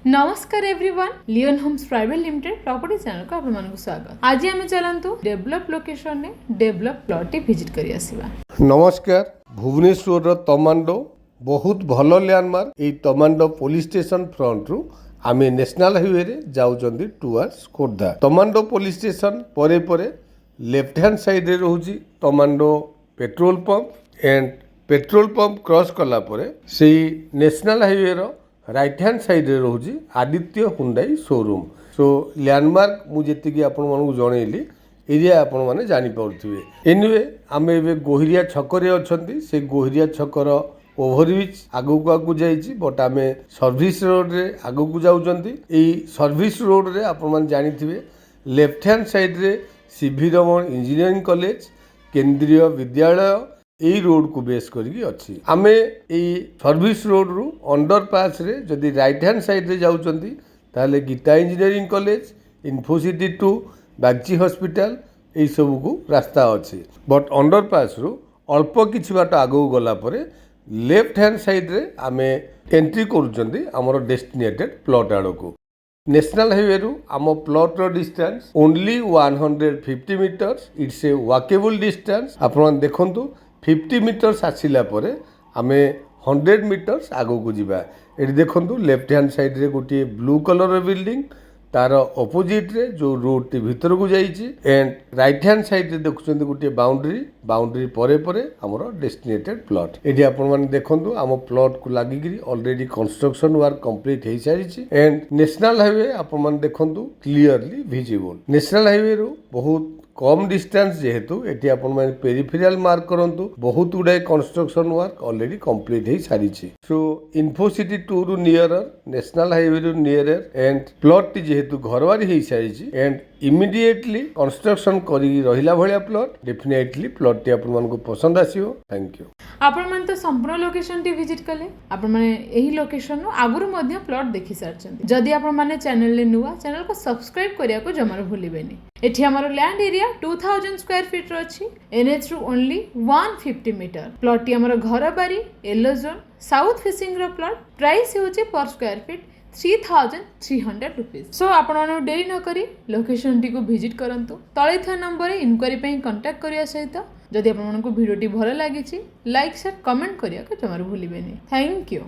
नमस्कार everyone, Leon Homes Private Limited property channel को आपण मानक स्वागत। आज आम चलतु डेवलप लोकेशन ने डेवलप प्लॉट विजिट करी आसीबा। नमस्कार, भुवनेश्वर तमांडो बहुत भल लैंडमार्क। ये तमांडो पुलिस स्टेशन फ्रंट रु आमे नेशनल हाईवे रे जाउचंदी towards Khordha. Tamando police station परे परे लेफ्ट हैंड साइड रे रहउची Tamando petrol pump and petrol pump cross कला परे सेही नेशनल हाईवे रो राइट हैंड साइड रे रहउची Aditya Hyundai showroom. So landmark मु जेति कि आपण मानू जणैली एरिया आपण माने जानि पाउथिबे। एनीवे आमे एबे गोहिरिया छक रे अछंती। से गोहिरिया छकर ओवरब्रिज आगु आगु जाइछि, बट आमे सर्विस रोड रे आगु को जाउचंती। एई सर्विस रोड रे आपण माने जानिथिबे लेफ्ट हैंड साइड रे C V Raman engineering college, Kendriya Vidyalaya एई रोड को बेस करके अच्छी। आमे एई सर्विस रोड रु अंडरपास रे जदि राइट हैंड साइड रे जाउचंती ताले Gita engineering college, Infocity 2, Bagchi hospital एई सब को रास्ता अच्छी। बट अंडरपास रु अल्प किछि बाट आगु गला परे लेफ्ट हैंड साइड रे आमे एंट्री करूचंती हमर डेस्टिनेटेड प्लॉट आड़ो को। नेशनल हाईवे रु आम प्लॉट रो distance only 150 metres. It's a walkable distance. आपण देखंतु 50 मीटर्स आसिला परे आमे 100 मीटर्स आगो को जिबा। एठी देखंतु लेफ्ट हैंड साइड रे गोटे ब्लू कलर रो बिल्डिंग, तार ऑपोजिट रे जो रोड टी भीतर को जाईची एंड राइट हैंड साइड रे देखुचंती गोटे बाउंड्री परे परे हमरो डेस्टिनेटेड प्लॉट। एठी आपण माने देखंतु हम प्लॉट को लागि गिरी ऑलरेडी कंस्ट्रक्शन वर्क कंप्लीट हे सारिची एंड नेशनल हाईवे आपण माने देखंतु क्लियरली विजिबल। नेशनल हाईवे रो बहुत कम डिस्टेंस जेहेतु एटी आपण माने पेरिफेरियल मार्क करंतु बहुत गुडे कंस्ट्रक्शन वर्क ऑलरेडी कंप्लीट हे सारिची। सो इन्फोसिटी 2 रु नियर नेशनल हाईवे रु नियर एंड प्लॉट टी जेहेतु घरवारी हे सारिची एंड इमीडिएटली कंस्ट्रक्शन करी रहिला भलिया प्लॉट डेफिनेटली प्लॉट टी आपण मानको पसंद आसीओ। Thank you. आपण माने तो संपूर्ण लोकेशन टी विजिट कले। आपण माने एही लोकेशन नु आगुरु मध्ये प्लॉट देखि सारचंती। जदि आपण माने चैनल ले नुवा चैनल को सब्सक्राइब करिया को जमार भूलिबेनी। एठी हमरो लैंड एरिया 2000 स्क्वायर फीट रो अछि। एनएच रु ओनली 150 मीटर। प्लॉट टी हमरो घर बारी येलो जोन साउथ फेसिंग रो प्लॉट। प्राइस होचे पर स्क्वायर फीट 3300 रुपीस। सो आपण डेरी न करी लोकेशन टी को विजिट करंतु। तळे था नंबर इनक्वायरी पई कांटेक्ट करिया सहित जदि आपण वीडियो टी भलो लागिछि लाइक शेयर कमेंट करिया को जमार भूलिबेनी। Thank you.